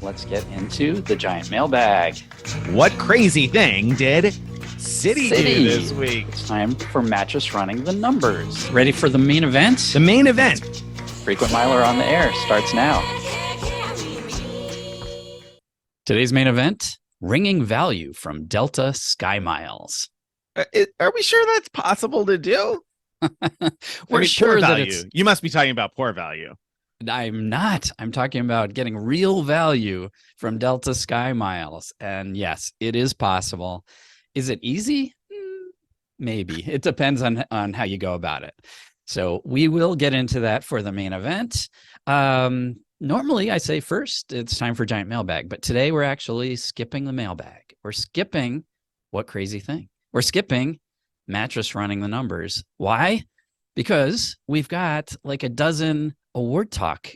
let's get into the giant mailbag. What crazy thing did City do this week? It's time for Mattress Running the Numbers. Ready for the main event? The main event. Frequent Miler on the air starts now. Today's main event, Wringing Value from Delta SkyMiles. Are we sure that's possible to do? We're sure that value. it's... You must be talking about poor value. I'm not. I'm talking about getting real value from Delta SkyMiles. And yes, it is possible. Is it easy? Maybe. It depends on how you go about it. So we will get into that for the main event. Normally, I say first, it's time for Giant Mailbag. But today, we're actually skipping the mailbag. We're skipping what crazy thing? We're skipping Mattress Running the Numbers. Why? Because we've got like a dozen award talk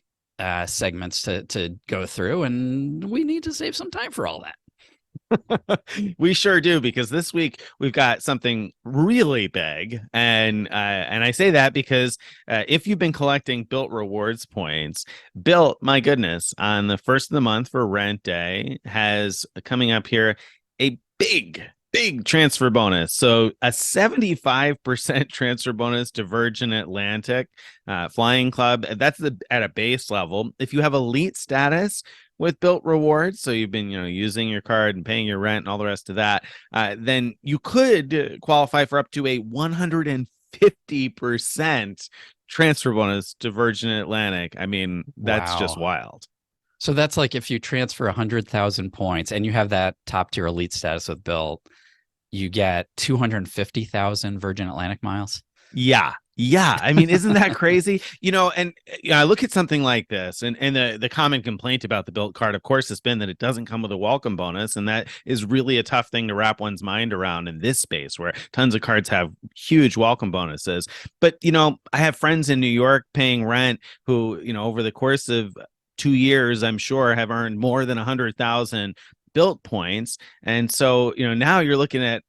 segments to go through, and we need to save some time for all that. We sure do, because this week we've got something really big, and I say that because if you've been collecting Bilt rewards points, Bilt, my goodness, on the first of the month for Rent Day has coming up here a big transfer bonus. So a 75% transfer bonus to Virgin Atlantic Flying Club. That's at a base level. If you have elite status with Bilt rewards, so you've been using your card and paying your rent and all the rest of that, then you could qualify for up to a 150% transfer bonus to Virgin Atlantic. I mean, that's just wild. So that's like if you transfer 100,000 points and you have that top tier elite status with Bilt, you get 250,000 Virgin Atlantic miles. Yeah. I mean, isn't that crazy? And I look at something like this, and the common complaint about the Bilt card, of course, has been that it doesn't come with a welcome bonus. And that is really a tough thing to wrap one's mind around in this space where tons of cards have huge welcome bonuses. But, I have friends in New York paying rent who, over the course of 2 years, I'm sure, have earned more than 100,000 Bilt points. And so, now you're looking at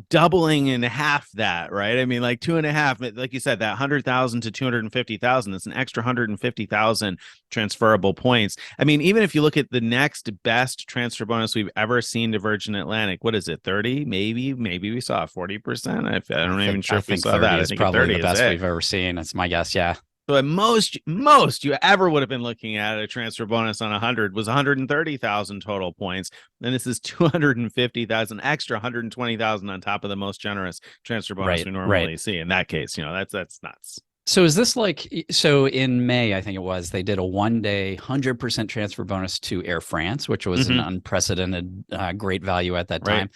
doubling in half that, right? I mean, like 2.5, like you said, that 100,000 to 250,000, that's an extra 150,000 transferable points. I mean, even if you look at the next best transfer bonus we've ever seen to Virgin Atlantic, what is it, 30? Maybe we saw 40%. I don't even sure if we saw that. I think probably 30 the best we've ever seen. That's my guess. Yeah. So at most you ever would have been looking at a transfer bonus on 100 was 130,000 total points. And this is 250,000 extra, 120,000 on top of the most generous transfer bonus we normally see. In that case, that's nuts. So is this so in May, I think it was, they did a 1-day 100% transfer bonus to Air France, which was an unprecedented great value at that time.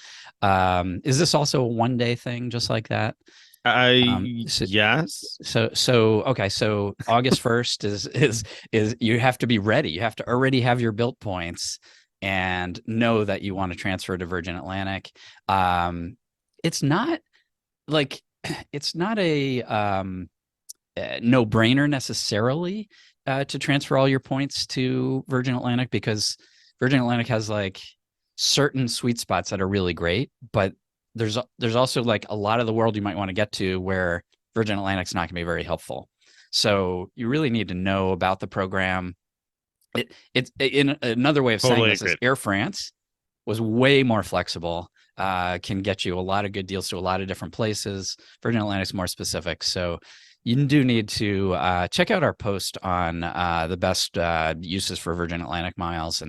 Is this also a 1-day thing just like that? Yes. So okay. So August 1st is you have to be ready. You have to already have your Bilt points and know that you want to transfer to Virgin Atlantic. It's not a no-brainer necessarily to transfer all your points to Virgin Atlantic, because Virgin Atlantic has like certain sweet spots that are really great, but there's also like a lot of the world you might want to get to where Virgin Atlantic's not going to be very helpful. So you really need to know about the program. It's in another way of saying this is Air France was way more flexible, can get you a lot of good deals to a lot of different places. Virgin Atlantic's more specific. So you do need to check out our post on the best uses for Virgin Atlantic miles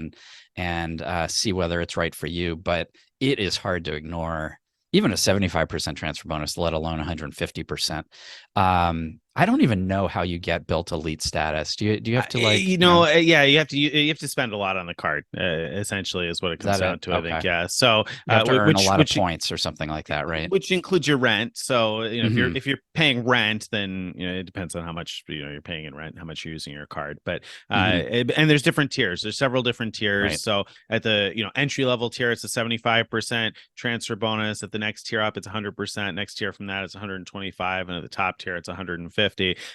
and see whether it's right for you. But it is hard to ignore even a 75% transfer bonus, let alone 150%. I don't even know how you get Bilt elite status. Do you have to yeah, you have to spend a lot on the card, essentially is what it comes down to. Okay. I think. Yeah. So you have to earn a lot of points or something like that, right? Which includes your rent. So, if you're paying rent, then, it depends on how much, you're paying in rent, how much you're using your card. But, and there's different tiers. There's several different tiers. Right. So at the, entry level tier, it's a 75% transfer bonus. At the next tier up, it's 100%. Next tier from that, it's 125. And at the top tier, it's 150.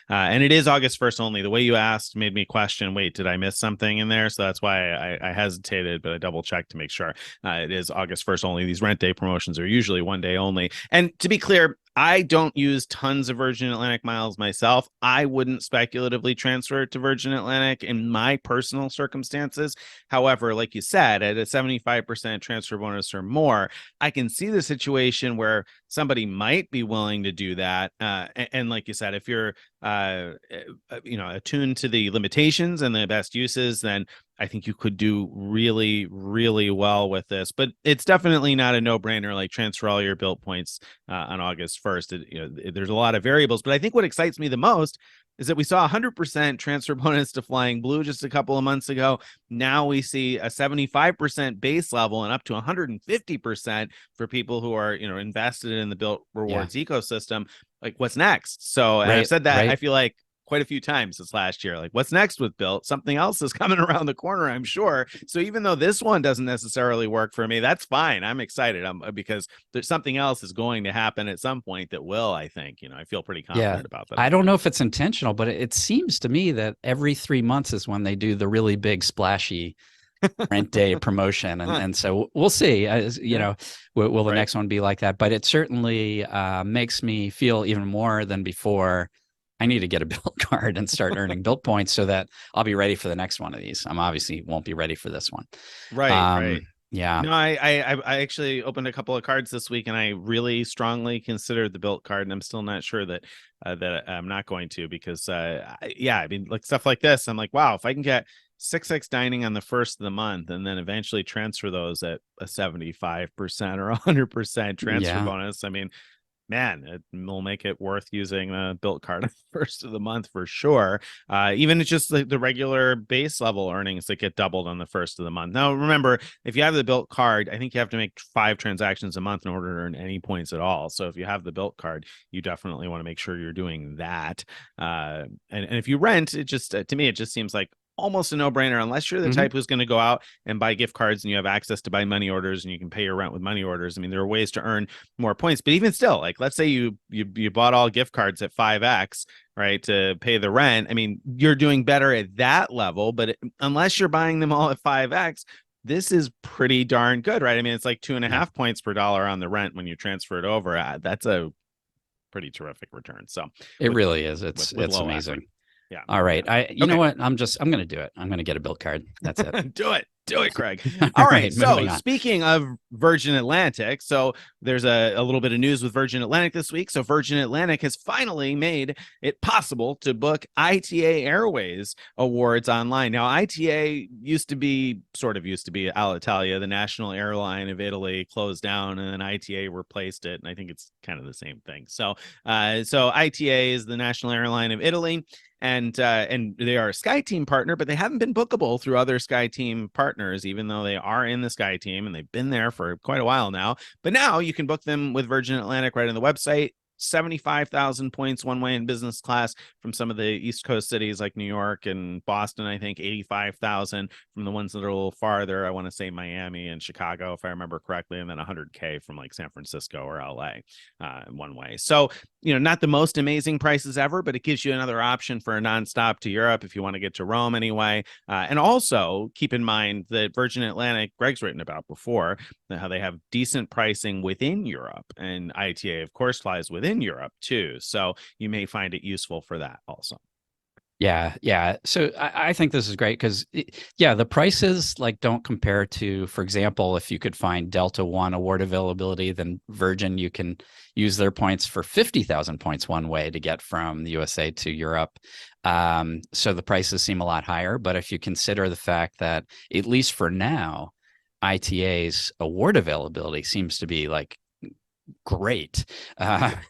And it is August 1st only. The way you asked made me question, wait, did I miss something in there? So that's why I hesitated, but I double checked to make sure. It is August 1st only. These rent day promotions are usually 1 day only. And to be clear, I don't use tons of Virgin Atlantic miles myself. I wouldn't speculatively transfer it to Virgin Atlantic in my personal circumstances. However, like you said, at a 75% transfer bonus or more, I can see the situation where somebody might be willing to do that. And like you said, if you're attuned to the limitations and the best uses, then I think you could do really, really well with this. But it's definitely not a no-brainer. Like transfer all your Bilt points on August 1st. There's a lot of variables, but I think what excites me the most is that we saw 100% transfer bonus to Flying Blue just a couple of months ago. Now we see a 75% base level and up to 150% for people who are, invested in the Bilt rewards ecosystem. Like, what's next? So, and I've said that I feel like quite a few times this last year. Like, what's next with Bilt? Something else is coming around the corner, I'm sure. So even though this one doesn't necessarily work for me, that's fine. I'm excited because there's something else is going to happen at some point that will, I think. I feel pretty confident about that. I don't know if it's intentional, but it seems to me that every 3 months is when they do the really big splashy rent day promotion. And so we'll see, will the next one be like that? But it certainly makes me feel even more than before. I need to get a Bilt card and start earning Bilt points so that I'll be ready for the next one of these. I'm obviously won't be ready for this one. Right. Yeah. No, I actually opened a couple of cards this week, and I really strongly considered the Bilt card, and I'm still not sure that I'm not going to because I mean, like stuff like this, I'm like, wow, if I can get 6x dining on the first of the month and then eventually transfer those at a 75% or 100% transfer bonus, I mean, man, it will make it worth using a Bilt card at the first of the month for sure. Even it's just the regular base level earnings that get doubled on the first of the month. Now, remember, if you have the Bilt card, I think you have to make 5 transactions a month in order to earn any points at all. So if you have the Bilt card, you definitely want to make sure you're doing that. And if you rent, it just to me, it just seems like almost a no-brainer unless you're the type who's going to go out and buy gift cards and you have access to buy money orders and you can pay your rent with money orders. I mean, there are ways to earn more points, but even still, like let's say you bought all gift cards at 5x, right, to pay the rent. I mean, you're doing better at that level, but unless you're buying them all at 5x, this is pretty darn good, right? I mean, it's like 2.5 points per dollar on the rent when you transfer it over. That's a pretty terrific return. So it really is. It's amazing. Effort. Yeah. All right. You know what? I'm going to do it. I'm going to get a Bilt card. That's it. Do it, Craig. All right. So speaking of Virgin Atlantic, so there's a little bit of news with Virgin Atlantic this week. So Virgin Atlantic has finally made it possible to book ITA Airways awards online. Now, ITA used to be Alitalia, the national airline of Italy, closed down, and then ITA replaced it. And I think it's kind of the same thing. So ITA is the national airline of Italy. And they are a SkyTeam partner, but they haven't been bookable through other SkyTeam partners, even though they are in the SkyTeam and they've been there for quite a while now. But now you can book them with Virgin Atlantic right on the website. 75,000 points one way in business class from some of the East Coast cities like New York and Boston. I think 85,000 from the ones that are a little farther. I want to say Miami and Chicago, if I remember correctly, and then 100K from like San Francisco or LA one way. So, not the most amazing prices ever, but it gives you another option for a nonstop to Europe if you want to get to Rome anyway. And also keep in mind that Virgin Atlantic, Greg's written about before, how they have decent pricing within Europe, and ITA, of course, flies within Europe too. So you may find it useful for that also. Yeah. So I think this is great because, the prices don't compare to, for example, if you could find Delta One award availability, then Virgin, you can use their points for 50,000 points one way to get from the USA to Europe. So the prices seem a lot higher. But if you consider the fact that, at least for now, ITA's award availability seems to be great. I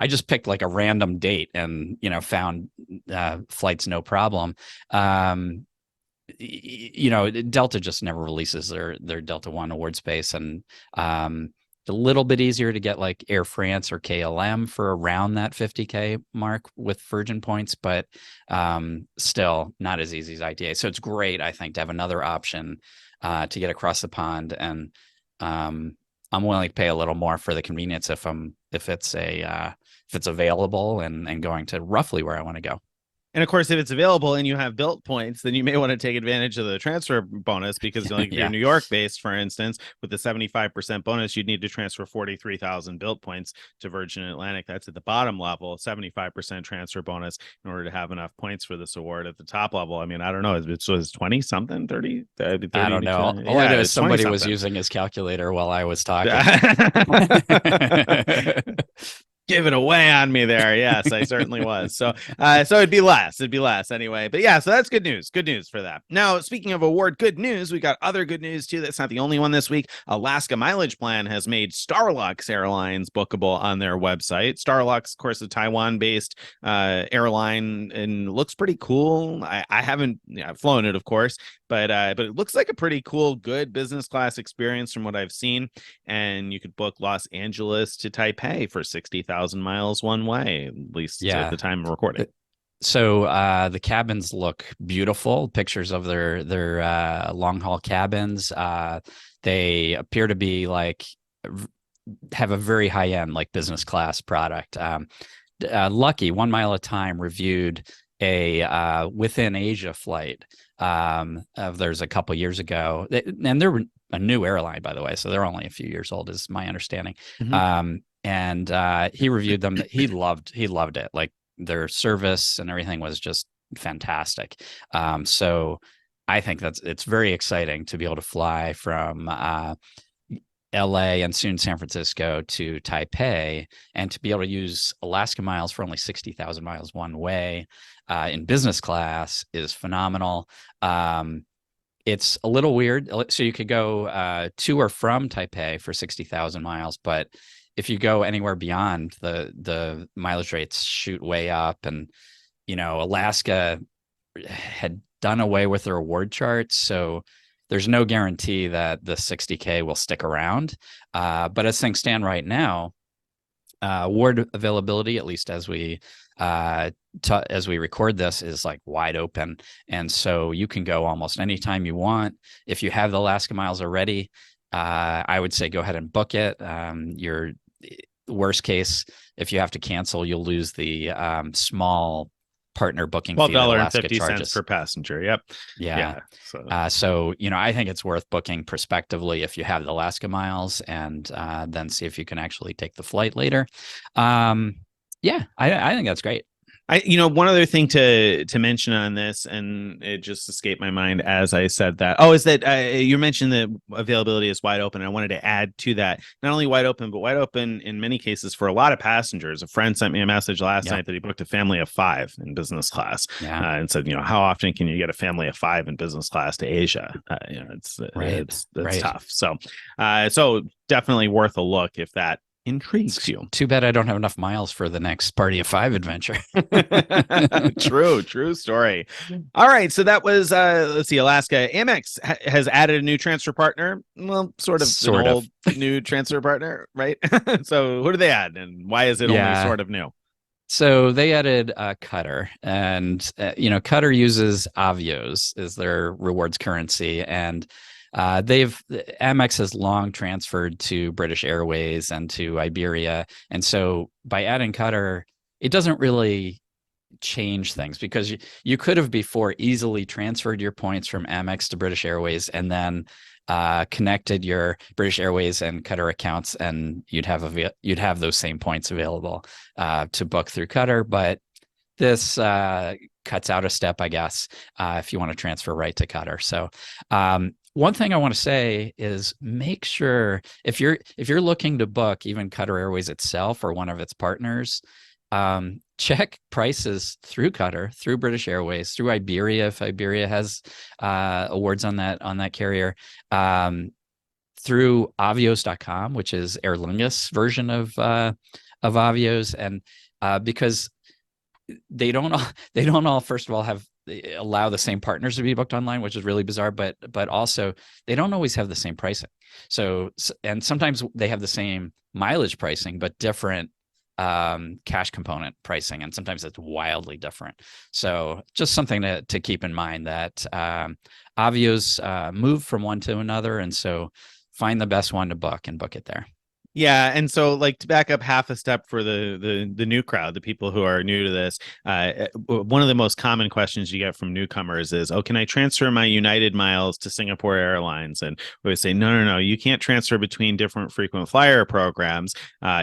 just picked a random date and found flights no problem. Delta just never releases their Delta One award space, and a little bit easier to get Air France or KLM for around that 50K mark with Virgin points, but still not as easy as ITA. So it's great, I think, to have another option to get across the pond, and I'm willing to pay a little more for the convenience if it's available and going to roughly where I want to go. And of course, if it's available and you have Bilt points, then you may want to take advantage of the transfer bonus because, like, if you're Yeah, New York based, for instance, with the 75% bonus, you'd need to transfer 43,000 Bilt points to Virgin Atlantic. That's at the bottom level, 75% transfer bonus in order to have enough points for this award. At the top level, I mean, I don't know, it's 20 something, 30, 30, I don't know. All I yeah, know is it's 20 somebody was something. using his calculator while I was talking. Give it away on me there. Yes, I certainly was. So it'd be less. It'd be less anyway. But yeah, so that's good news. Good news for that. Now, speaking of award good news, we got other good news too. That's not the only one this week. Alaska Mileage Plan has made Starlux Airlines bookable on their website. Starlux, of course, a Taiwan-based airline, and looks pretty cool. I haven't flown it, of course, but it looks like a pretty cool, good business class experience from what I've seen. And you could book Los Angeles to Taipei for 60,000 miles one way, at least at Yeah. the time of recording. So the cabins look beautiful. Pictures of their long haul cabins. They appear to be like have a very high end like business class product. Lucky 1 Mile at a Time reviewed a within Asia flight of theirs a couple years ago, and they're a new airline, by the way, so they're only a few years old, is my understanding. And he reviewed them. He loved it. Like their service and everything was just fantastic. So I think it's very exciting to be able to fly from LA and soon San Francisco to Taipei, and to be able to use Alaska Miles for only 60,000 miles one way in business class is phenomenal. It's a little weird. So you could go to or from Taipei for 60,000 miles, but if you go anywhere beyond, the mileage rates shoot way up. And, Alaska had done away with their award charts, so there's no guarantee that the 60K will stick around. But as things stand right now, award availability, at least as we record this, is like wide open. And so you can go almost anytime you want. If you have the Alaska Miles already, I would say go ahead and book it. Your worst case, if you have to cancel, you'll lose the small partner booking fee that Alaska charges per passenger. Yep. Yeah. So, I think it's worth booking prospectively if you have the Alaska Miles, and then see if you can actually take the flight later. Yeah, I think that's great. One other thing to mention on this, and it just escaped my mind as I said that. Oh, is that you mentioned that availability is wide open. I wanted to add to that, not only wide open, but wide open in many cases for a lot of passengers. A friend sent me a message last night that he booked a family of 5 in business class, and said, how often can you get a family of 5 in business class to Asia? It's tough. So definitely worth a look if that intrigues you. Too bad I don't have enough miles for the next Party of 5 adventure. True story. All right, so that was let's see, Alaska. Amex has added a new transfer partner. Well, sort of old new transfer partner, right? So who do they add, and why is it only sort of new? So they added Qatar, and Qatar uses Avios as their rewards currency, and Amex has long transferred to British Airways and to Iberia, and so by adding Qatar, it doesn't really change things, because you could have before easily transferred your points from Amex to British Airways and then connected your British Airways and Qatar accounts, and you'd have those same points available to book through Qatar. But this cuts out a step, I guess, if you want to transfer right to Qatar. So one thing I want to say is make sure if you're looking to book even Qatar Airways itself or one of its partners, check prices through Qatar, through British Airways, through Iberia if Iberia has awards on that carrier, through Avios.com, which is Aer Lingus' version of Avios, and because they don't all first of all allow the same partners to be booked online, which is really bizarre, but also they don't always have the same pricing. So, and sometimes they have the same mileage pricing but different cash component pricing, and sometimes it's wildly different. So just something to keep in mind, that Avios move from one to another, and so find the best one to book and book it there. Yeah, and so like to back up half a step for the new crowd, the people who are new to this, one of the most common questions you get from newcomers is, "Oh, can I transfer my United miles to Singapore Airlines?" And we say, "No, no, no, you can't transfer between different frequent flyer programs.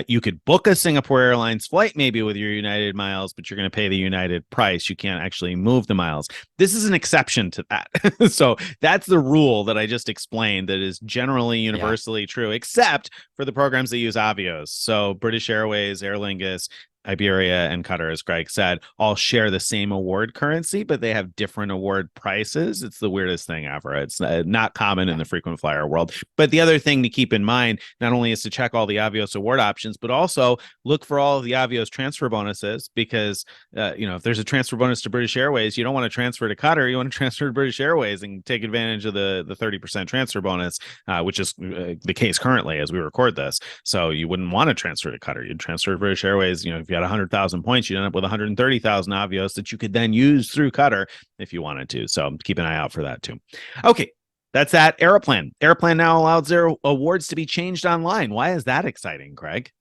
You could book a Singapore Airlines flight maybe with your United miles, but you're going to pay the United price. You can't actually move the miles." This is an exception to that. So that's the rule that I just explained that is generally Yeah. universally true, except for the programs that use Avios. So British Airways, Aer Lingus, Iberia, and Qatar, as Greg said, all share the same award currency, but they have different award prices. It's the weirdest thing ever. It's not common in Yeah. the frequent flyer world. But the other thing to keep in mind, not only is to check all the Avios award options, but also look for all of the Avios transfer bonuses, because if there's a transfer bonus to British Airways, you don't want to transfer to Qatar. You want to transfer to British Airways and take advantage of the 30% transfer bonus, which is the case currently as we record this. So you wouldn't want to transfer to Qatar. You'd transfer to British Airways. If you had 100,000 points, you'd end up with 130,000 Avios that you could then use through Qatar if you wanted to. So keep an eye out for that too. Okay. That's that. Aeroplan. Aeroplan now allows their awards to be changed online. Why is that exciting, Greg?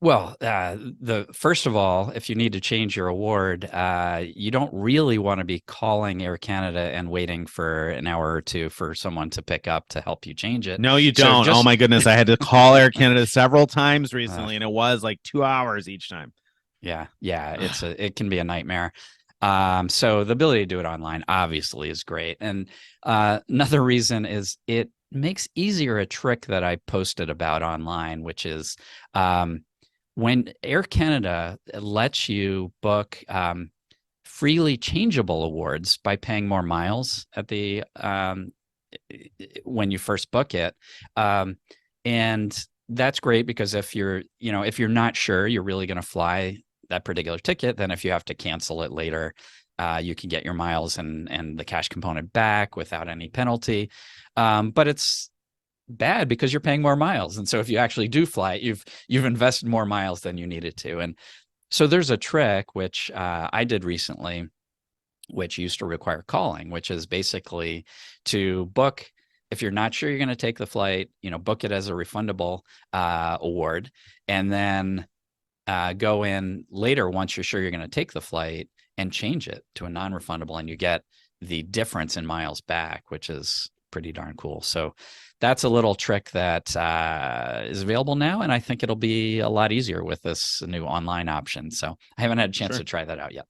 Well, the first of all, if you need to change your award, you don't really want to be calling Air Canada and waiting for an hour or two for someone to pick up to help you change it. No, you So don't. Oh just my goodness. I had to call Air Canada several times uh, recently, and it was like 2 hours each time. yeah, it can be a nightmare. So the ability to do it online obviously is great. And another reason is it makes easier a trick that I posted about online, which is when Air Canada lets you book freely changeable awards by paying more miles at the when you first book it. And that's great because if you're not sure you're really going to fly that particular ticket, then if you have to cancel it later, you can get your miles and the cash component back without any penalty. But it's bad because you're paying more miles. And so if you actually do fly, you've invested more miles than you needed to. And so there's a trick which I did recently, which used to require calling, which is basically to book. If you're not sure you're going to take the flight, book it as a refundable award, and then go in later once you're sure you're going to take the flight and change it to a non-refundable, and you get the difference in miles back, which is pretty darn cool. So that's a little trick that is available now, and I think it'll be a lot easier with this new online option. So I haven't had a chance to try that out yet.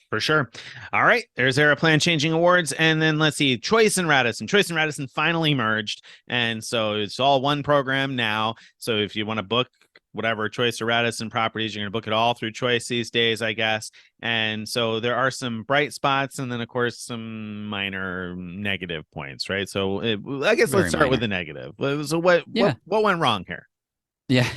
For sure. All right. There's Aeroplan changing awards. And then let's see, Choice and Radisson. Choice and Radisson finally merged. And so it's all one program now. So if you want to book whatever Choice or Radisson properties, you're going to book it all through Choice these days, I guess. And so there are some bright spots and then, of course, some minor negative points, right? So I guess Very let's start with minor. the negative. So what Yeah. went wrong here? Yeah.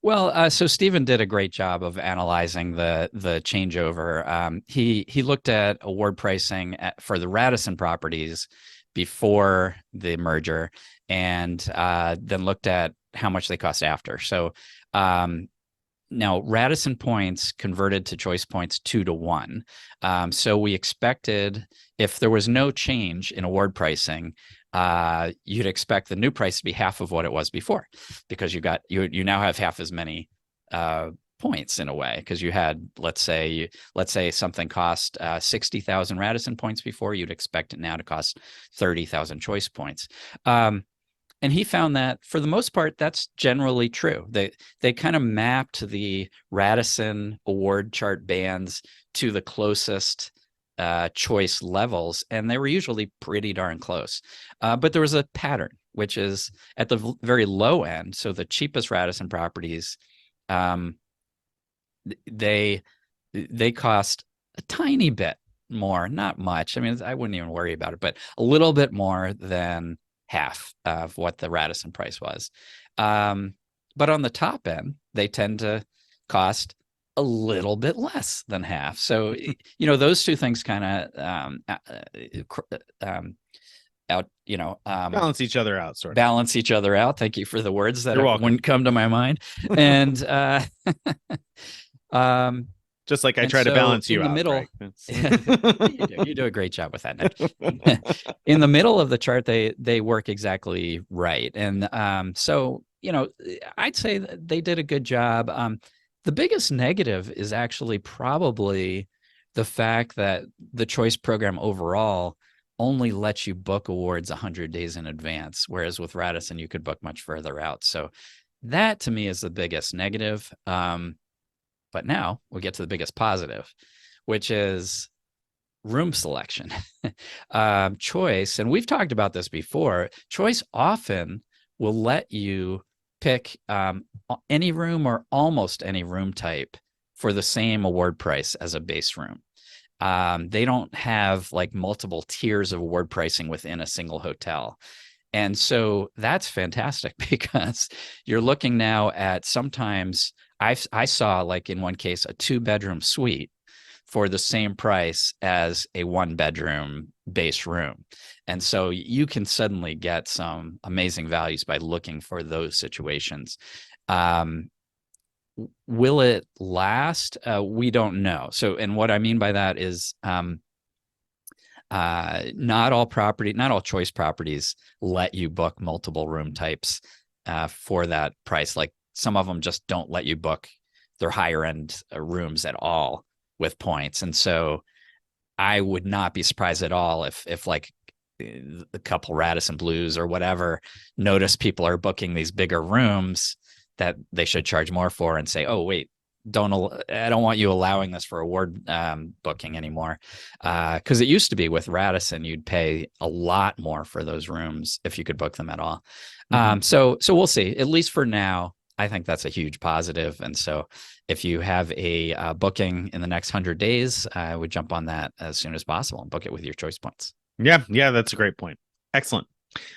Well, so Stephen did a great job of analyzing the changeover. He looked at award pricing for the Radisson properties before the merger, and then looked at how much they cost after. So now Radisson points converted to choice points 2-1. So we expected, if there was no change in award pricing, you'd expect the new price to be half of what it was before, because you now have half as many points in a way, because you had, let's say something cost 60,000 Radisson points before, you'd expect it now to cost 30,000 choice points. And he found that for the most part, that's generally true. They kind of mapped the Radisson award chart bands to the closest choice levels, and they were usually pretty darn close. But there was a pattern, which is at the very low end. So the cheapest Radisson properties, they cost a tiny bit more, not much. I mean, I wouldn't even worry about it, but a little bit more than half of what the Radisson price was. But on the top end, they tend to cost a little bit less than half. So, those two things kind of Balance each other out, sort of. balance each other out. Thank you for the words that You're welcome. wouldn't come to my mind. And just like I and try to so balance in you the out. middle, Right? you do a great job with that, Nick. In the middle of the chart, they work exactly right. And so I'd say that they did a good job. The biggest negative is actually probably the fact that the choice program overall only lets you book awards 100 days in advance, whereas with Radisson, you could book much further out. So that to me is the biggest negative. But now we'll get to the biggest positive, which is room selection. Choice, and we've talked about this before, Choice often will let you pick any room or almost any room type for the same award price as a base room. They don't have like multiple tiers of award pricing within a single hotel. And so that's fantastic because you're looking now at sometimes I saw like in one case a 2-bedroom suite for the same price as a 1-bedroom base room. And so you can suddenly get some amazing values by looking for those situations. Will it last? We don't know. So, and what I mean by that is not all choice properties let you book multiple room types for that price. Like some of them just don't let you book their higher end rooms at all with points. And so I would not be surprised at all if like a couple Radisson Blues or whatever notice people are booking these bigger rooms that they should charge more for and say, oh, wait, I don't want you allowing this for award booking anymore. Because it used to be with Radisson, you'd pay a lot more for those rooms if you could book them at all. So we'll see. At least for now, I think that's a huge positive. And so if you have a booking in the next 100 days, I would jump on that as soon as possible and book it with your choice points. Yeah, that's a great point. Excellent.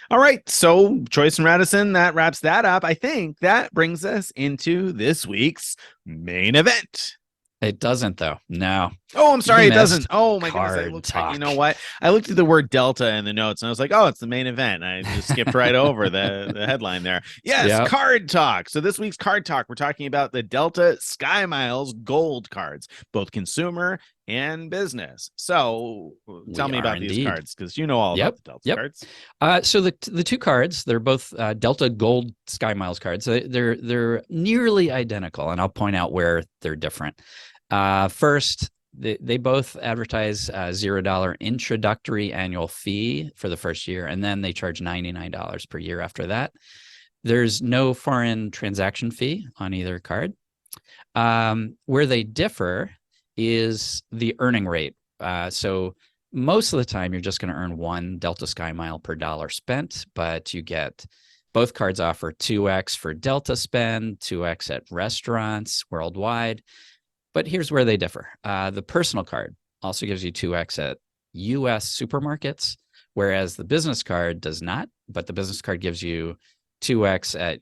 All right, so Choice and Radisson, that wraps that up. I think that brings us into this week's main event. It doesn't, though. No. Oh, I'm sorry, it doesn't. Oh my Card goodness! talk. You know what? I looked at the word Delta in the notes, and I was like, "Oh, it's the main event." I just skipped right over the headline there. Yes, Yep. card talk. So this week's card talk, we're talking about the Delta SkyMiles Gold cards, both consumer and business. So tell me about these cards because you know all about the Delta cards. So the two cards, they're both Delta Gold SkyMiles cards. They're nearly identical, and I'll point out where they're different. First, they both advertise $0 introductory annual fee for the first year, and then they charge $99 per year after that. There's no foreign transaction fee on either card. Where they differ is the earning rate. So most of the time, you're just going to earn 1 Delta SkyMile per dollar spent, but you get both cards offer 2x for Delta spend, 2x at restaurants worldwide. But here's where they differ. The personal card also gives you 2x at U.S. supermarkets, whereas the business card does not. But the business card gives you 2x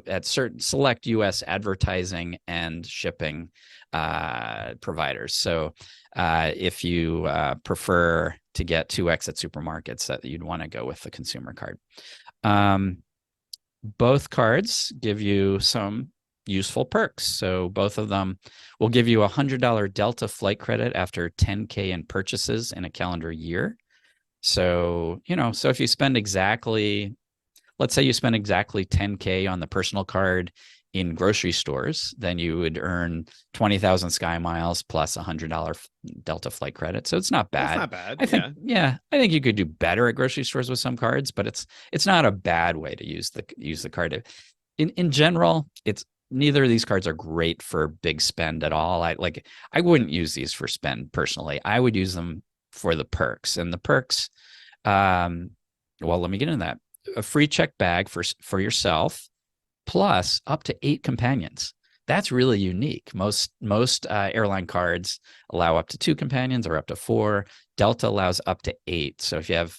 at certain select U.S. advertising and shipping providers. So if you prefer to get 2x at supermarkets, that you'd want to go with the consumer card. Both cards give you some useful perks. So both of them will give you a $100 Delta flight credit after 10K in purchases in a calendar year. So, so if you spend let's say you spend exactly 10K on the personal card in grocery stores, then you would earn 20,000 SkyMiles plus $100 Delta flight credit. So it's not bad. That's not bad. I think you could do better at grocery stores with some cards, but it's not a bad way to use the card. In general, neither of these cards are great for big spend at all. I wouldn't use these for spend personally. I would use them for the perks. And the perks, well, let me get into that. A free check bag for yourself, plus up to 8 companions. That's really unique. Most airline cards allow up to 2 companions or up to 4. Delta allows up to 8. So if you have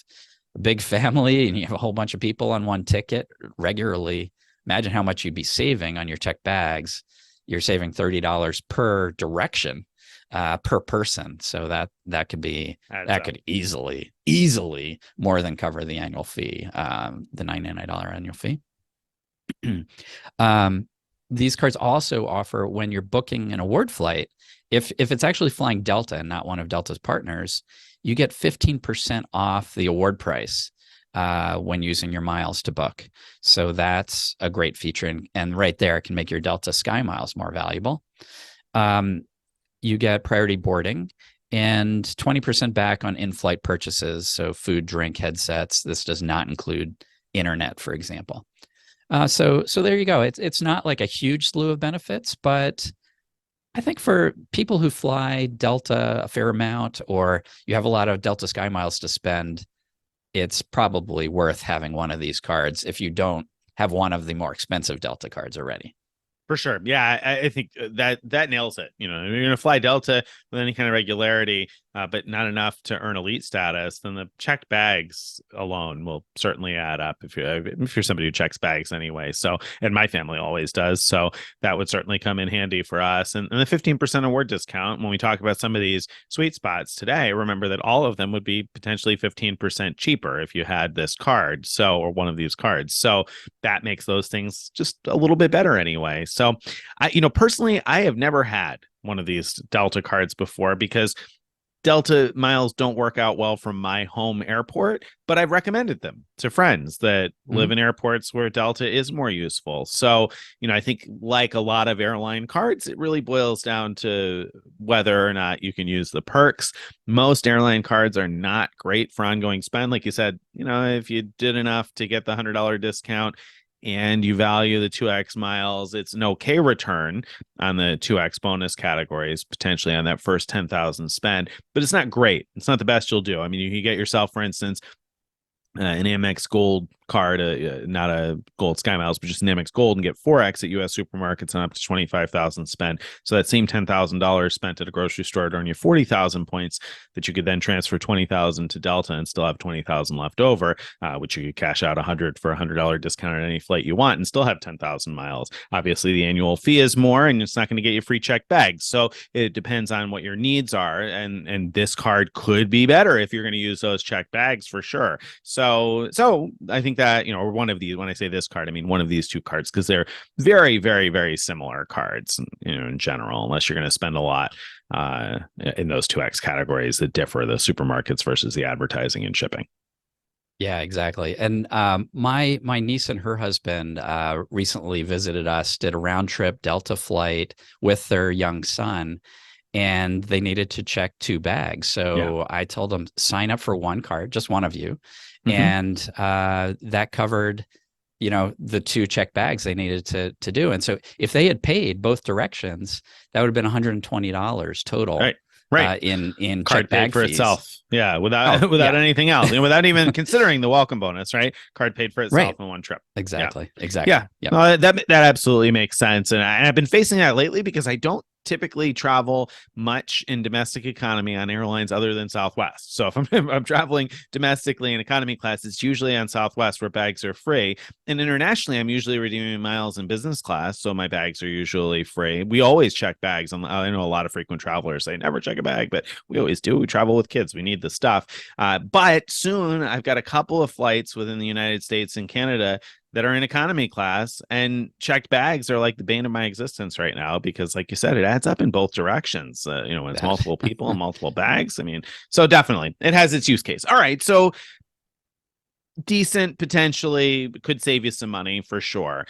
a big family and you have a whole bunch of people on one ticket regularly, imagine how much you'd be saving on your check bags. You're saving $30 per direction per person. So that could easily more than cover the annual fee, the $99 annual fee. These cards also offer, when you're booking an award flight, if it's actually flying Delta and not one of Delta's partners, you get 15% off the award price when using your miles to book. So that's a great feature. And right there can make your Delta SkyMiles more valuable. You get priority boarding and 20% back on in-flight purchases. So food, drink, headsets. This does not include internet, for example. So there you go. It's not like a huge slew of benefits, but I think for people who fly Delta a fair amount, or you have a lot of Delta SkyMiles to spend, it's probably worth having one of these cards if you don't have one of the more expensive Delta cards already. For sure. Yeah, I think that nails it. You're going to fly Delta with any kind of regularity, but not enough to earn elite status, then the checked bags alone will certainly add up if you're somebody who checks bags anyway. So, and my family always does. So that would certainly come in handy for us. And the 15% award discount, when we talk about some of these sweet spots today, remember that all of them would be potentially 15% cheaper if you had this card. So, or one of these cards. So that makes those things just a little bit better anyway. So, personally, I have never had one of these Delta cards before because Delta miles don't work out well from my home airport, but I've recommended them to friends that live in airports where Delta is more useful. So, I think like a lot of airline cards, it really boils down to whether or not you can use the perks. Most airline cards are not great for ongoing spend. Like you said, if you did enough to get the $100 discount, and you value the 2x miles, it's an okay return on the 2x bonus categories, potentially on that first 10,000 spend, but it's not great. It's not the best you'll do. I mean, you can get yourself, for instance, an Amex Gold card, not a Gold SkyMiles, but just an Amex Gold, and get 4x at U.S. supermarkets and up to 25,000 spend. So that same $10,000 spent at a grocery store to earn you 40,000 points that you could then transfer 20,000 to Delta and still have 20,000 left over, which you could cash out 100 for $100 discount on any flight you want and still have 10,000 miles. Obviously, the annual fee is more, and it's not going to get you free checked bags. So it depends on what your needs are, and this card could be better if you're going to use those checked bags for sure. So I think that, or one of these, when I say this card, I mean one of these two cards, because they're very, very, very similar cards, in general, unless you're going to spend a lot in those 2x categories that differ, the supermarkets versus the advertising and shipping. Yeah, exactly. And my niece and her husband recently visited us, did a round trip Delta flight with their young son, and they needed to check 2 bags. So I told them, sign up for one card, just one of you. And that covered, the 2 check bags they needed to do. And so if they had paid both directions, that would have been $120 total. Right. In card check bag paid for fees. Itself. Yeah. Without anything else, without even considering the welcome bonus, right? Card paid for itself in one trip. Exactly. Yeah. Exactly. Yeah. Yep. No, that absolutely makes sense. And I've been facing that lately because I don't typically travel much in domestic economy on airlines other than Southwest. So if I'm traveling domestically in economy class, it's usually on Southwest where bags are free. And internationally, I'm usually redeeming miles in business class, so my bags are usually free. We always check bags. I know a lot of frequent travelers say never check a bag, but we always do. We travel with kids. We need the stuff. But soon I've got a couple of flights within the United States and Canada that are in economy class, and checked bags are like the bane of my existence right now because, like you said, it adds up in both directions. When it's multiple people and multiple bags. I mean, so definitely it has its use case. All right, so decent, potentially could save you some money for sure.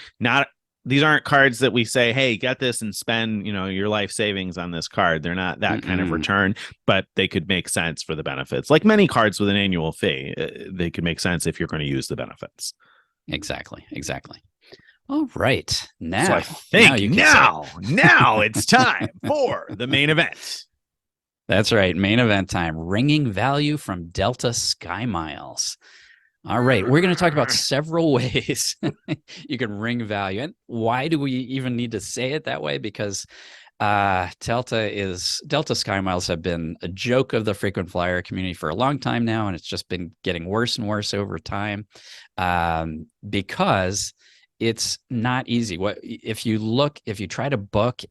These aren't cards that we say, hey, get this and spend, your life savings on this card. They're not that kind of return, but they could make sense for the benefits. Like many cards with an annual fee, they could make sense if you're going to use the benefits. Exactly. All right. Now, so I think now it's time for the main event. That's right. Main event time. Wringing value from Delta SkyMiles. All right. We're going to talk about several ways you can wring value. And why do we even need to say it that way? Because Delta SkyMiles have been a joke of the frequent flyer community for a long time now, and it's just been getting worse and worse over time because it's not easy. If you try to book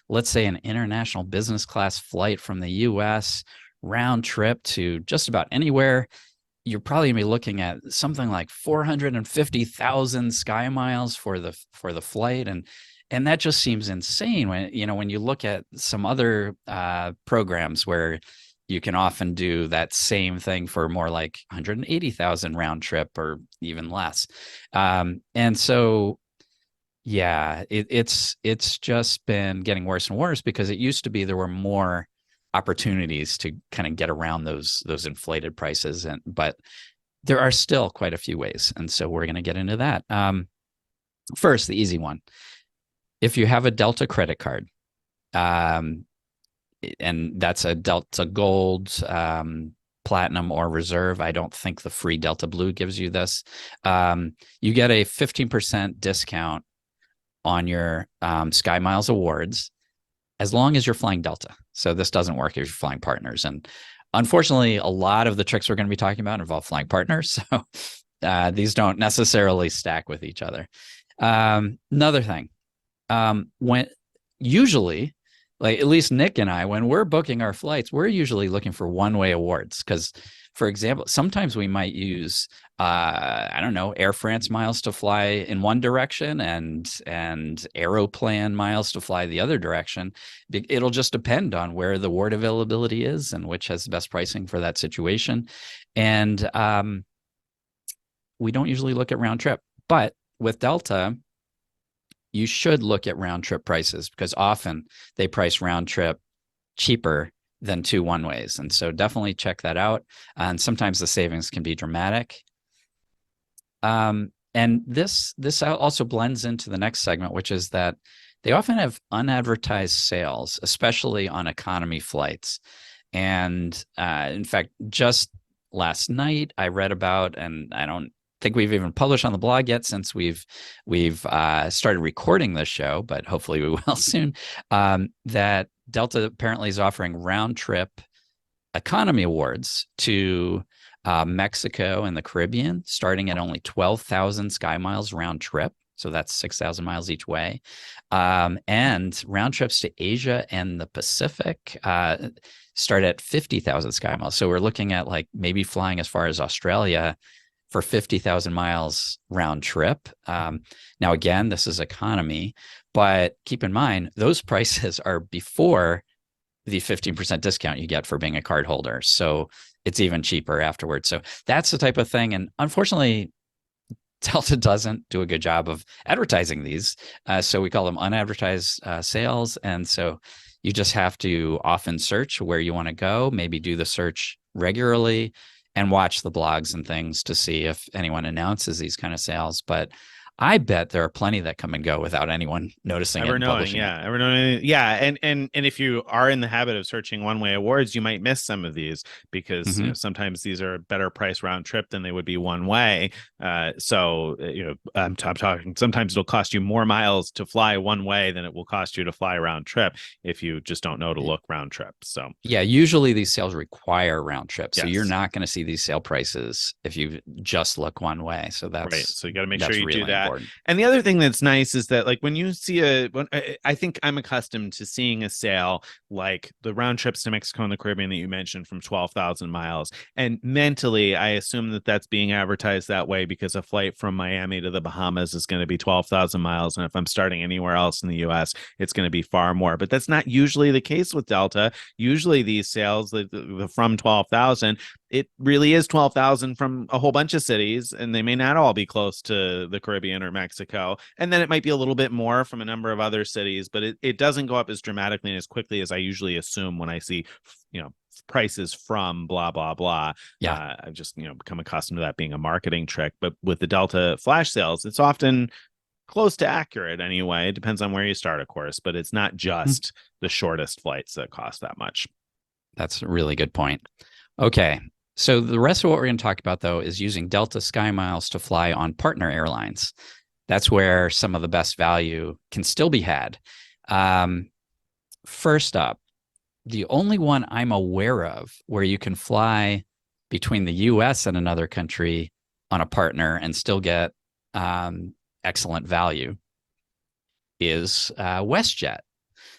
let's say an international business class flight from the U.S. round trip to just about anywhere, you're probably gonna be looking at something like 450,000 sky miles for the flight, and that just seems insane when you look at some other programs where you can often do that same thing for more like 180,000 round trip or even less. And so, yeah, it's just been getting worse and worse because it used to be there were more opportunities to kind of get around those inflated prices, but there are still quite a few ways, and so we're going to get into that. First, the easy one: if you have a Delta credit card, um, and that's a Delta Gold, Platinum, or Reserve. I don't think the free Delta Blue gives you this. You get a 15% discount on your SkyMiles awards as long as you're flying Delta. So this doesn't work if you're flying partners. And unfortunately, a lot of the tricks we're going to be talking about involve flying partners. So these don't necessarily stack with each other. Another thing, when usually, like at least Nick and I, when we're booking our flights, we're usually looking for one-way awards because, for example, sometimes we might use I don't know, Air France miles to fly in one direction and Aeroplan miles to fly the other direction. It'll just depend on where the award availability is and which has the best pricing for that situation. And we don't usually look at round trip, but with Delta, you should look at round trip prices because often they price round trip cheaper than two one ways. And so definitely check that out. And sometimes the savings can be dramatic. And this also blends into the next segment, which is that they often have unadvertised sales, especially on economy flights. And in fact, just last night I read about, and I don't think we've even published on the blog yet since we've started recording this show, but hopefully we will soon, that Delta apparently is offering round trip economy awards to Mexico and the Caribbean, starting at only 12,000 SkyMiles round trip. So that's 6,000 miles each way. And round trips to Asia and the Pacific start at 50,000 SkyMiles. So we're looking at like maybe flying as far as Australia for 50,000 miles round trip. Now, again, this is economy, but keep in mind, those prices are before the 15% discount you get for being a card holder. So it's even cheaper afterwards. So that's the type of thing. And unfortunately, Delta doesn't do a good job of advertising these. So we call them unadvertised sales. And so you just have to often search where you want to go, maybe do the search regularly and watch the blogs and things to see if anyone announces these kind of sales. But I bet there are plenty that come and go without anyone noticing Ever it and knowing, publishing yeah, it. ever knowing, yeah, and if you are in the habit of searching one-way awards, you might miss some of these because Mm-hmm. sometimes these are better price round trip than they would be one way. So I'm talking. Sometimes it'll cost you more miles to fly one way than it will cost you to fly round trip if you just don't know to look round trip. So Yeah, usually these sales require round trips. So you're yes. not going to see these sale prices if you just look one way. So Right. So you got to make sure that's you do really that. important. And the other thing that's nice is that like when you see I think I'm accustomed to seeing a sale like the round trips to Mexico and the Caribbean that you mentioned from 12,000 miles. And mentally, I assume that that's being advertised that way because a flight from Miami to the Bahamas is going to be 12,000 miles. And if I'm starting anywhere else in the US, it's going to be far more. But that's not usually the case with Delta. Usually these sales, the from 12,000, it really is 12,000 from a whole bunch of cities, and they may not all be close to the Caribbean or Mexico. And then it might be a little bit more from a number of other cities, but it doesn't go up as dramatically and as quickly as I usually assume when I see, prices from blah, blah, blah. Yeah. I've just, become accustomed to that being a marketing trick. But with the Delta flash sales, it's often close to accurate anyway. It depends on where you start, of course, but it's not just the shortest flights that cost that much. That's a really good point. Okay. So the rest of what we're going to talk about, though, is using Delta SkyMiles to fly on partner airlines. That's where some of the best value can still be had. First up, the only one I'm aware of where you can fly between the US and another country on a partner and still get excellent value is WestJet.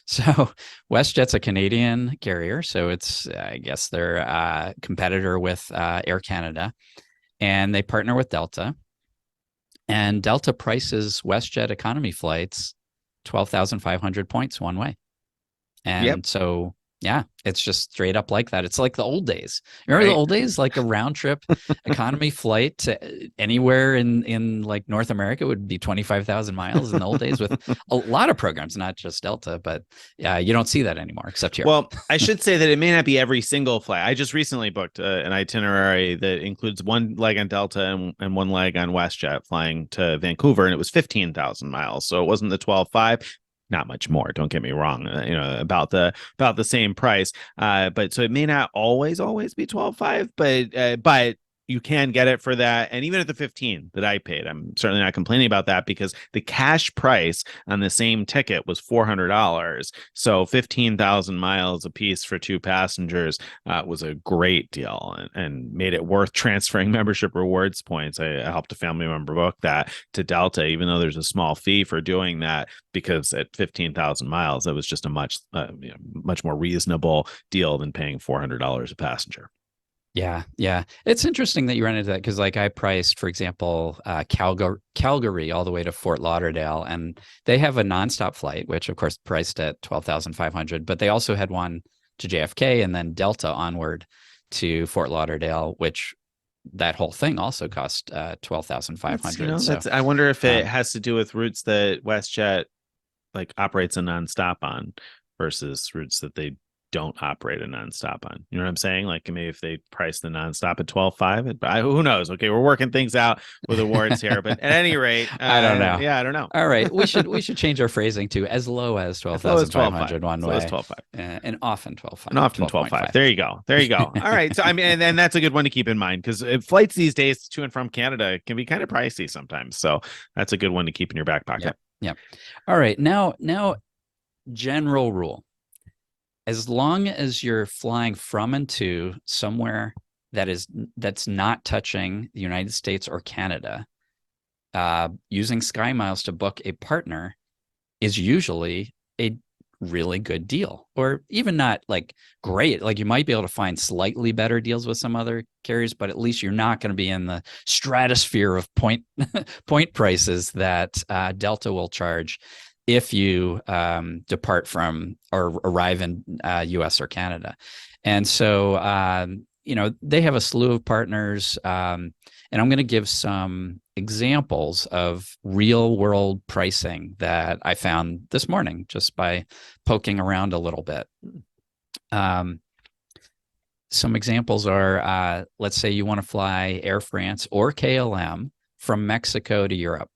So WestJet's a Canadian carrier, so it's I guess they're a competitor with Air Canada, and they partner with Delta. And Delta prices WestJet economy flights 12,500 points one way, Yep. and so Yeah, it's just straight up like that. It's like the old days. Remember the Right. old days? Like a round trip economy flight to anywhere in like North America would be 25,000 miles in the old days with a lot of programs, not just Delta, but yeah, you don't see that anymore except here. Well, I should say that it may not be every single flight. I just recently booked an itinerary that includes one leg on Delta and one leg on WestJet flying to Vancouver, and it was 15,000 miles. So it wasn't the 12.5. Not much more. Don't get me wrong. About the same price. But so it may not always be 12.5, but you can get it for that. And even at the 15 that I paid, I'm certainly not complaining about that because the cash price on the same ticket was $400. So 15,000 miles a piece for two passengers was a great deal and made it worth transferring membership rewards points. I helped a family member book that to Delta, even though there's a small fee for doing that, because at 15,000 miles, that was just a much more reasonable deal than paying $400 a passenger. Yeah, yeah. It's interesting that you run into that because, like, I priced, for example, Calgary all the way to Fort Lauderdale, and they have a nonstop flight, which of course priced at 12,500. But they also had one to JFK and then Delta onward to Fort Lauderdale, which that whole thing also cost 12,500. So, That's I wonder if it um, has to do with routes that WestJet like operates a nonstop on versus routes that they don't operate a nonstop on. You know what I'm saying? Like maybe if they price the nonstop at 12.5, but who knows? Okay, we're working things out with awards here, but at any rate, I don't know. yeah, I don't know. All right, we should change our phrasing to as low as As low as 12,500 one as low as way, 12.5. and often 12.5, And often 12.5. 12.5. There you go. There you go. All right. So I mean, and that's a good one to keep in mind because flights these days to and from Canada can be kind of pricey sometimes. So that's a good one to keep in your back pocket. Yep. Yep. All right. Now, general rule: as long as you're flying from and to somewhere that's not touching the United States or Canada, using SkyMiles to book a partner is usually a really good deal, or even not like great. Like you might be able to find slightly better deals with some other carriers, but at least you're not going to be in the stratosphere of point prices that Delta will charge if you depart from or arrive in US or Canada. And so, they have a slew of partners. And I'm going to give some examples of real world pricing that I found this morning just by poking around a little bit. Some examples are, let's say you want to fly Air France or KLM from Mexico to Europe,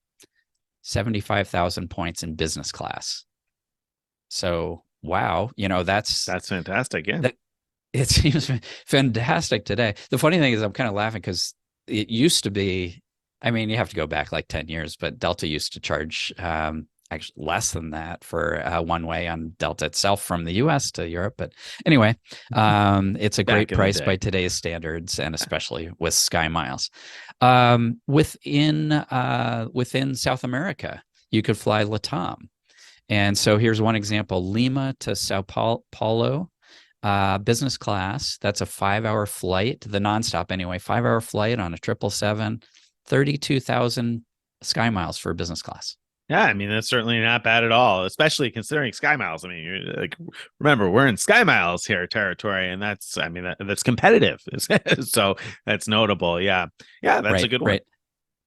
75,000 points in business class. So, wow, that's fantastic. Yeah. It seems fantastic today. The funny thing is I'm kind of laughing because it used to be, I mean, you have to go back like 10 years, but Delta used to charge actually less than that for one way on Delta itself from the US to Europe. But anyway, it's a great price by today's standards, and especially with SkyMiles. Within South America, you could fly LATAM. And so here's one example: Lima to Sao Paulo. Business class, that's a 5-hour flight, the nonstop anyway, 5-hour flight on a 777, 32,000 SkyMiles for business class. Yeah, I mean, that's certainly not bad at all, especially considering SkyMiles. I mean, remember, we're in SkyMiles here territory, and that's competitive. So that's notable. Yeah. Yeah, that's a good one. Right.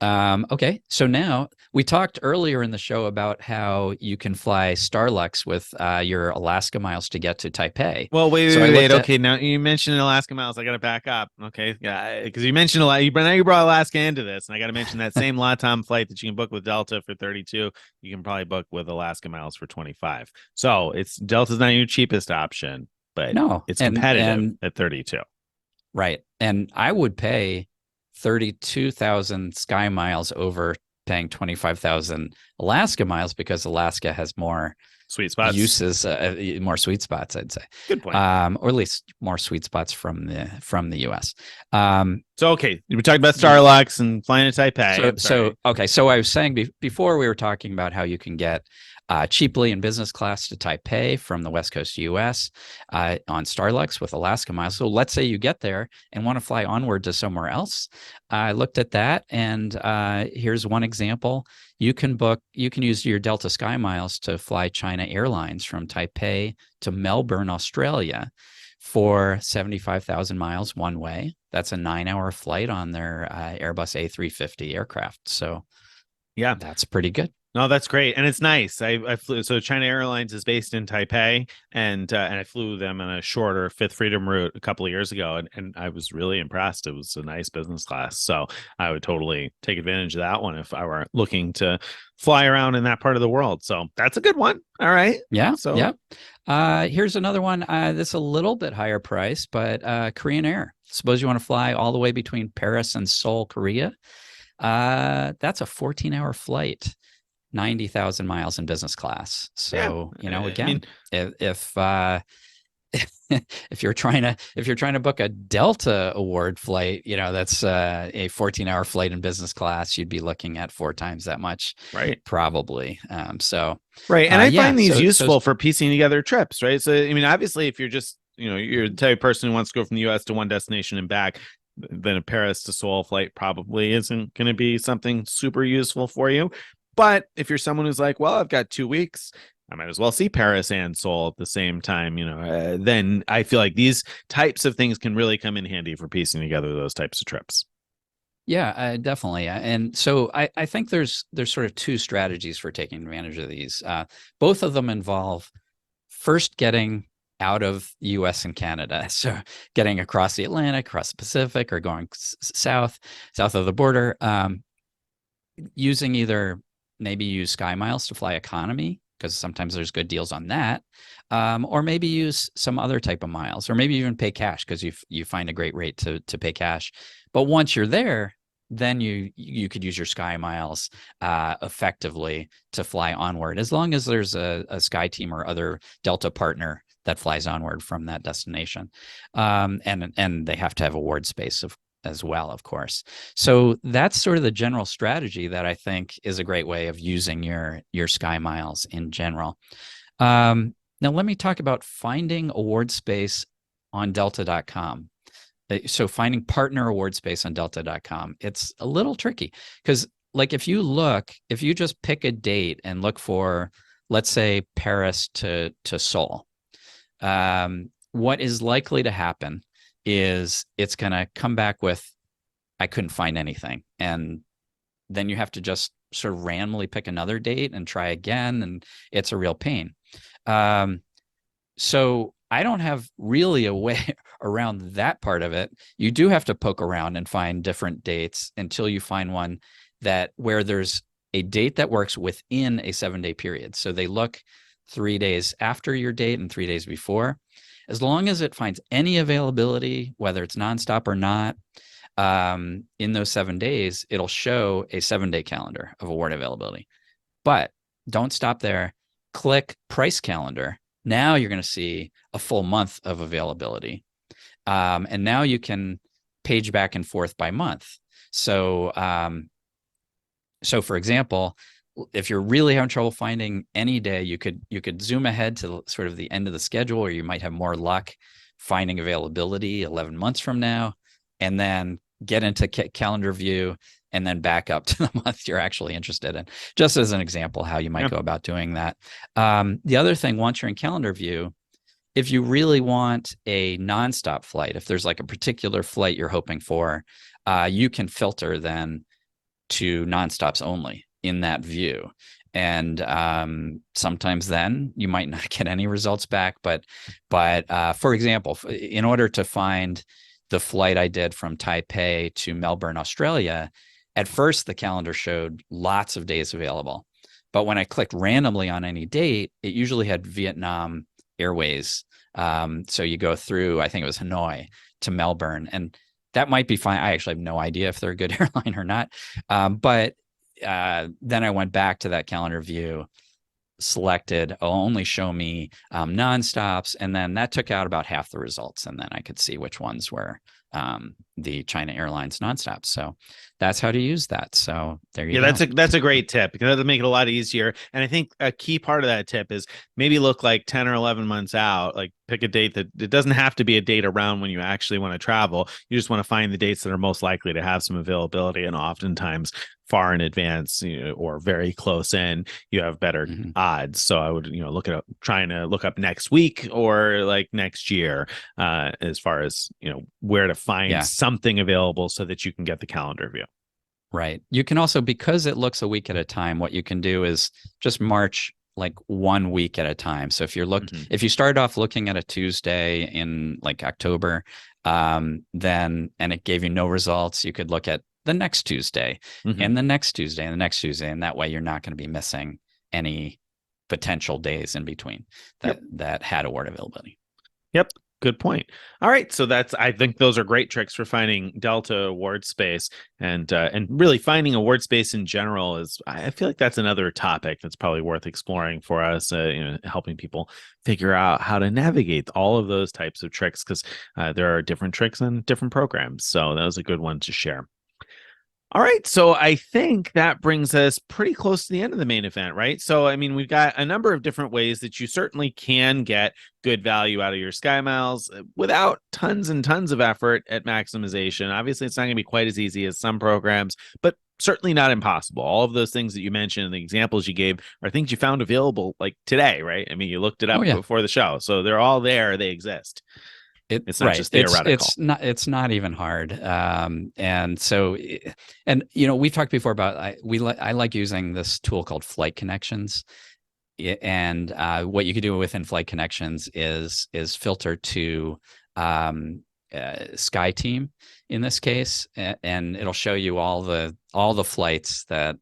Okay, so now we talked earlier in the show about how you can fly Starlux with your Alaska miles to get to Taipei. Well, wait. Okay, now you mentioned Alaska miles. I got to back up. Okay, yeah, because you mentioned now you brought Alaska into this, and I got to mention that same LATAM flight that you can book with Delta for 32. You can probably book with Alaska miles for 25. So it's Delta's not your cheapest option, but no, it's competitive at 32. Right, and I would pay 32,000 SkyMiles over paying 25,000 Alaska miles because Alaska has more sweet spots uses, more sweet spots, I'd say. Good point. Or at least more sweet spots from the US. So, okay, we talked about You, Starlux and flying to Taipei. so, I'm so sorry. okay. So I was saying before we were talking about how you can get cheaply in business class to Taipei from the West Coast US on Starlux with Alaska Miles. So let's say you get there and want to fly onward to somewhere else. I looked at that, and here's one example. You can use your Delta SkyMiles to fly China Airlines from Taipei to Melbourne, Australia, for 75,000 miles one way. That's a 9-hour flight on their Airbus A350 aircraft. So Yeah. that's pretty good. No, that's great, and it's nice. I flew. So China Airlines is based in Taipei, and I flew them on a shorter Fifth Freedom route a couple of years ago, and I was really impressed. It was a nice business class, so I would totally take advantage of that one if I were looking to fly around in that part of the world. So that's a good one. All right. Yeah, So yeah. Here's another one that's a little bit higher price, but Korean Air. Suppose you want to fly all the way between Paris and Seoul, Korea. That's a 14-hour flight, 90,000 miles in business class. yeah, So, I mean, again, if if you're trying to book a Delta award flight, that's a 14-hour flight in business class, you'd be looking at 4 times that much, right. probably. Right. And I Yeah. find these So useful for piecing together trips, right? So, I mean, obviously, if you're just, you're the type of person who wants to go from the US to one destination and back, then a Paris to Seoul flight probably isn't going to be something super useful for you. But if you're someone who's like, well, I've got 2 weeks, I might as well see Paris and Seoul at the same time, then I feel like these types of things can really come in handy for piecing together those types of trips. yeah, definitely. And so I think there's sort of two strategies for taking advantage of these. Both of them involve first getting out of US and Canada. So getting across the Atlantic, across the Pacific, or going south of the border, using either maybe use SkyMiles to fly economy, because sometimes there's good deals on that, or maybe use some other type of miles, or maybe even pay cash because you find a great rate to pay cash. But once you're there, then you could use your SkyMiles effectively to fly onward, as long as there's a SkyTeam or other Delta partner that flies onward from that destination, and they have to have award space as well, of course. So that's sort of the general strategy that I think is a great way of using your SkyMiles in general. Now let me talk about finding award space on Delta.com. So finding partner award space on Delta.com, it's a little tricky because, like, if you just pick a date and look for, let's say, Paris to Seoul, what is likely to happen is it's going to come back with, I couldn't find anything. And then you have to just sort of randomly pick another date and try again. And it's a real pain. So I don't have really a way around that part of it. You do have to poke around and find different dates until you find one where there's a date that works within a 7-day period. So they look 3 days after your date and 3 days before. As long as it finds any availability, whether it's nonstop or not, in those 7 days, it'll show a 7-day calendar of award availability. But don't stop there. Click price calendar. Now you're going to see a full month of availability. And now you can page back and forth by month. So for example, if you're really having trouble finding any day, you could zoom ahead to sort of the end of the schedule, or you might have more luck finding availability 11 months from now, and then get into calendar view and then back up to the month you're actually interested in, just as an example how you might go about doing that. The other thing, once you're in calendar view, if you really want a nonstop flight, if there's like a particular flight you're hoping for, you can filter then to nonstops only in that view. And sometimes then you might not get any results back. But for example, in order to find the flight I did from Taipei to Melbourne, Australia, at first the calendar showed lots of days available. But when I clicked randomly on any date, it usually had Vietnam Airways. So you go through, I think it was Hanoi to Melbourne, and that might be fine. I actually have no idea if they're a good airline or not. But then I went back to that calendar view, selected only show me nonstops, and then that took out about half the results, and then I could see which ones were the China Airlines nonstop. So that's how to use that. So there you Yeah, go. that's a great tip because that'll make it a lot easier. And I think a key part of that tip is maybe look like 10 or 11 months out, like pick a date that it doesn't have to be a date around when you actually want to travel. You just want to find the dates that are most likely to have some availability, and oftentimes far in advance, or very close in, you have better Mm-hmm. odds. So I would, look at trying to look up next week or like next year, as far as, where to find Yeah. something available so that you can get the calendar view. Right. You can also, because it looks a week at a time, what you can do is just march like 1 week at a time. So Mhm. if you started off looking at a Tuesday in like October, then, and it gave you no results, you could look at the next Tuesday Mhm. and the next Tuesday and the next Tuesday. And that way you're not going to be missing any potential days in between Yep. that had award availability. Yep. Good point. All right. So I think those are great tricks for finding Delta award space, and really finding award space in general is, I feel like that's another topic that's probably worth exploring for us, helping people figure out how to navigate all of those types of tricks, because there are different tricks on different programs. So that was a good one to share. All right, so I think that brings us pretty close to the end of the main event, right? So, I mean, we've got a number of different ways that you certainly can get good value out of your SkyMiles without tons and tons of effort at maximization. Obviously, it's not going to be quite as easy as some programs, but certainly not impossible. All of those things that you mentioned and the examples you gave are things you found available like today, right? I mean, you looked it Oh up yeah. before the show, so they're all there, they exist. It's not Right. just theoretical. It's not even hard. And so, and we've talked before about I like using this tool called Flight Connections. And what you can do within Flight Connections is filter to Sky Team in this case, and it'll show you all the flights that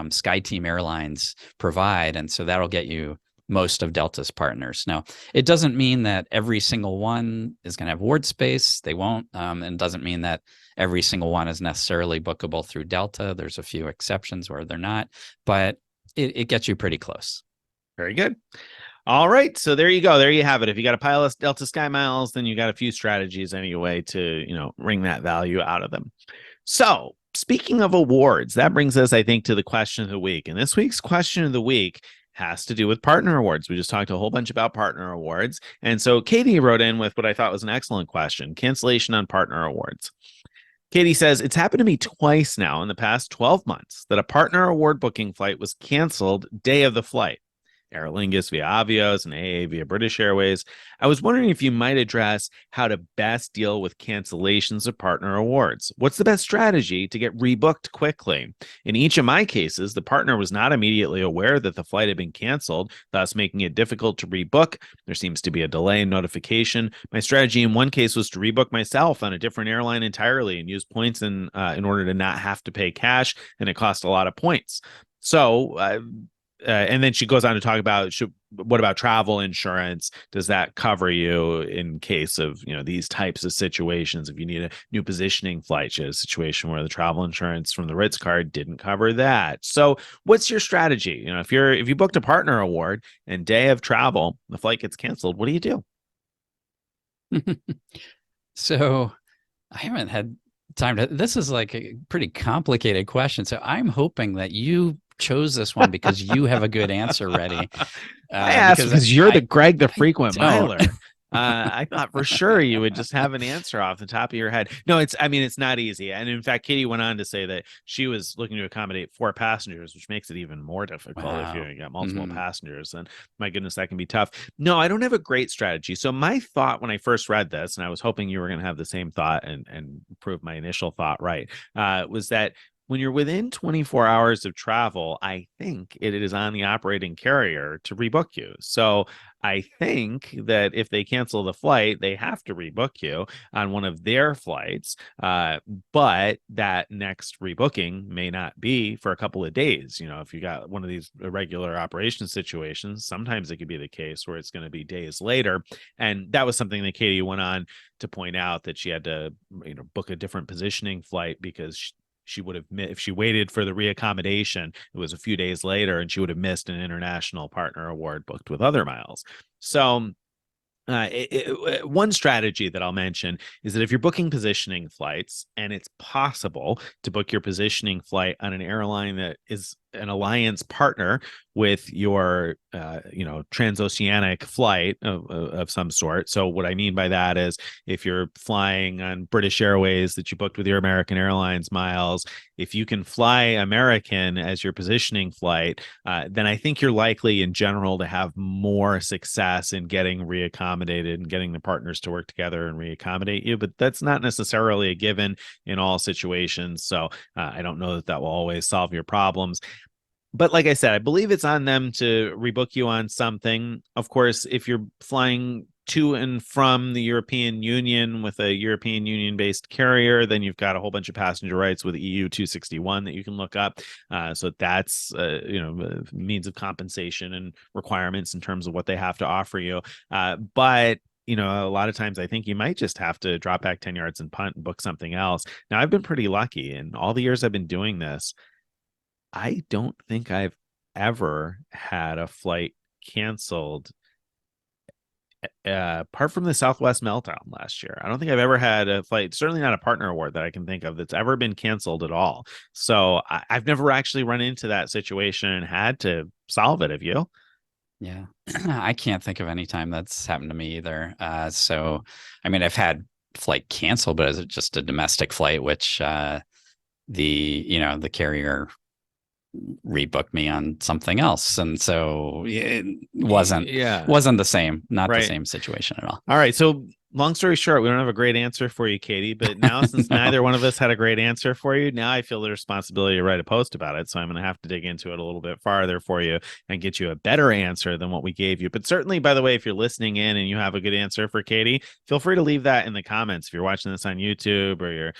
Sky Team Airlines provide, and so that'll get you most of Delta's partners. Now, it doesn't mean that every single one is going to have ward space. They won't, and it doesn't mean that every single one is necessarily bookable through Delta. There's a few exceptions where they're not, but it gets you pretty close. Very good. All right. So there you go. There you have it. If you got a pile of Delta SkyMiles, then you got a few strategies anyway to, wring that value out of them. So speaking of awards, that brings us, I think, to the question of the week. And this week's question of the week has to do with partner awards. We just talked a whole bunch about partner awards. And so Katie wrote in with what I thought was an excellent question: cancellation on partner awards. Katie says, it's happened to me twice now in the past 12 months that a partner award booking flight was canceled day of the flight. Aer Lingus via Avios and AA via British Airways. I was wondering if you might address how to best deal with cancellations of partner awards. What's the best strategy to get rebooked quickly? In each of my cases, the partner was not immediately aware that the flight had been canceled, thus making it difficult to rebook. There seems to be a delay in notification. My strategy in one case was to rebook myself on a different airline entirely and use points in order to not have to pay cash, and it cost a lot of points. So, and then she goes on to talk about what about travel insurance? Does that cover you in case of these types of situations? If you need a new positioning flight, she had a situation where the travel insurance from the Ritz card didn't cover that. So, what's your strategy? If you booked a partner award and day of travel, the flight gets canceled, what do you do? So I haven't had time to. This is like a pretty complicated question. So I'm hoping that you chose this one because you have a good answer ready. I asked Because because you're the Greg the I frequent don't. miler. I thought for sure you would just have an answer off the top of your head. No, I mean, it's not easy. And in fact, Katie went on to say that she was looking to accommodate 4 passengers, which makes it even more difficult if Wow. you got multiple Mhm. passengers. And my goodness, that can be tough. No, I don't have a great strategy. So my thought when I first read this, and I was hoping you were going to have the same thought and prove my initial thought right, was that when you're within 24 hours of travel, I think it is on the operating carrier to rebook you. So I think that if they cancel the flight, they have to rebook you on one of their flights. But that next rebooking may not be for a couple of days. If you got one of these irregular operation situations, sometimes it could be the case where it's going to be days later. And that was something that Katie went on to point out, that she had to, book a different positioning flight because she would have, if she waited for the reaccommodation, it was a few days later, and she would have missed an international partner award booked with other miles. So One strategy that I'll mention is that if you're booking positioning flights and it's possible to book your positioning flight on an airline that is an alliance partner with your transoceanic flight of some sort. So what I mean by that is if you're flying on British Airways that you booked with your American Airlines miles, if you can fly American as your positioning flight, then I think you're likely in general to have more success in getting reaccommodated and getting the partners to work together and reaccommodate you. But that's not necessarily a given in all situations. So I don't know that will always solve your problems. But like I said, I believe it's on them to rebook you on something. Of course, if you're flying to and from the European Union with a European Union based carrier, then you've got a whole bunch of passenger rights with EU 261 that you can look up. So that's means of compensation and requirements in terms of what they have to offer you. But a lot of times I think you might just have to drop back 10 yards and punt and book something else. Now, I've been pretty lucky in all the years I've been doing this. I don't think I've ever had a flight canceled apart from the Southwest meltdown last year. I don't think I've ever had a flight, certainly not a partner award that I can think of, that's ever been canceled at all. So I've never actually run into that situation and had to solve it. Have you? Yeah, I can't think of any time that's happened to me either. So, I mean, I've had flight canceled, but it's just a domestic flight, which the carrier rebooked me on something else, and so it wasn't the same, not the same situation at all. All right, so long story short, we don't have a great answer for you, Katie, but now since neither one of us had a great answer for you, now I feel the responsibility to write a post about it. So I'm going to have to dig into it a little bit farther for you and get you a better answer than what we gave you. But certainly, by the way, if you're listening in and you have a good answer for Katie, feel free to leave that in the comments. If you're watching this on YouTube or you're,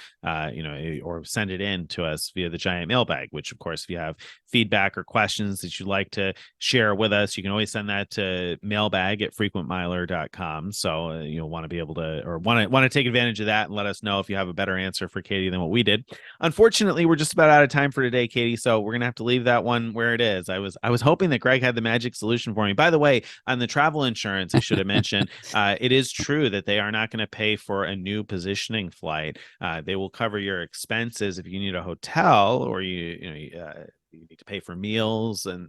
or send it in to us via the giant mailbag, which of course, if you have feedback or questions that you'd like to share with us, you can always send that to mailbag@frequentmiler.com. So you'll want to be able to, or want to take advantage of that and let us know if you have a better answer for Katie than what we did. Unfortunately, we're just about out of time for today, Katie. So we're gonna have to leave that one where it is. I was hoping that Greg had the magic solution for me. By the way, on the travel insurance, I should have mentioned, it is true that they are not going to pay for a new positioning flight. They will cover your expenses if you need a hotel or you need to pay for meals and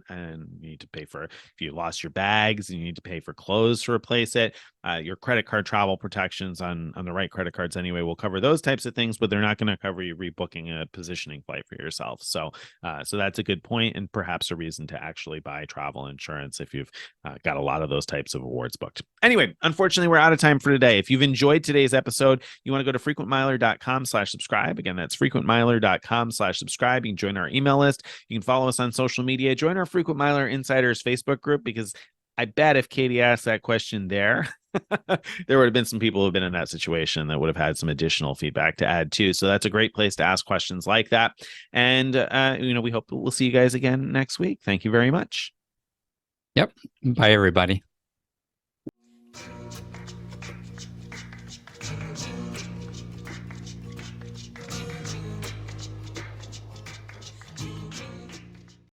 you need to pay for if you lost your bags and you need to pay for clothes to replace it. Your credit card travel protections on the right credit cards anyway will cover those types of things, but they're not going to cover you rebooking a positioning flight for yourself. So that's a good point and perhaps a reason to actually buy travel insurance if you've got a lot of those types of awards booked. Anyway, unfortunately, we're out of time for today. If you've enjoyed today's episode, you want to go to frequentmiler.com/subscribe. Again, that's frequentmiler.com/subscribe. You can join our email list. You can follow us on social media. Join our Frequent Miler Insiders Facebook group, because I bet if Katie asked that question there, there would have been some people who have been in that situation that would have had some additional feedback to add too. So that's a great place to ask questions like that. And, we hope we'll see you guys again next week. Thank you very much. Yep. Bye, everybody.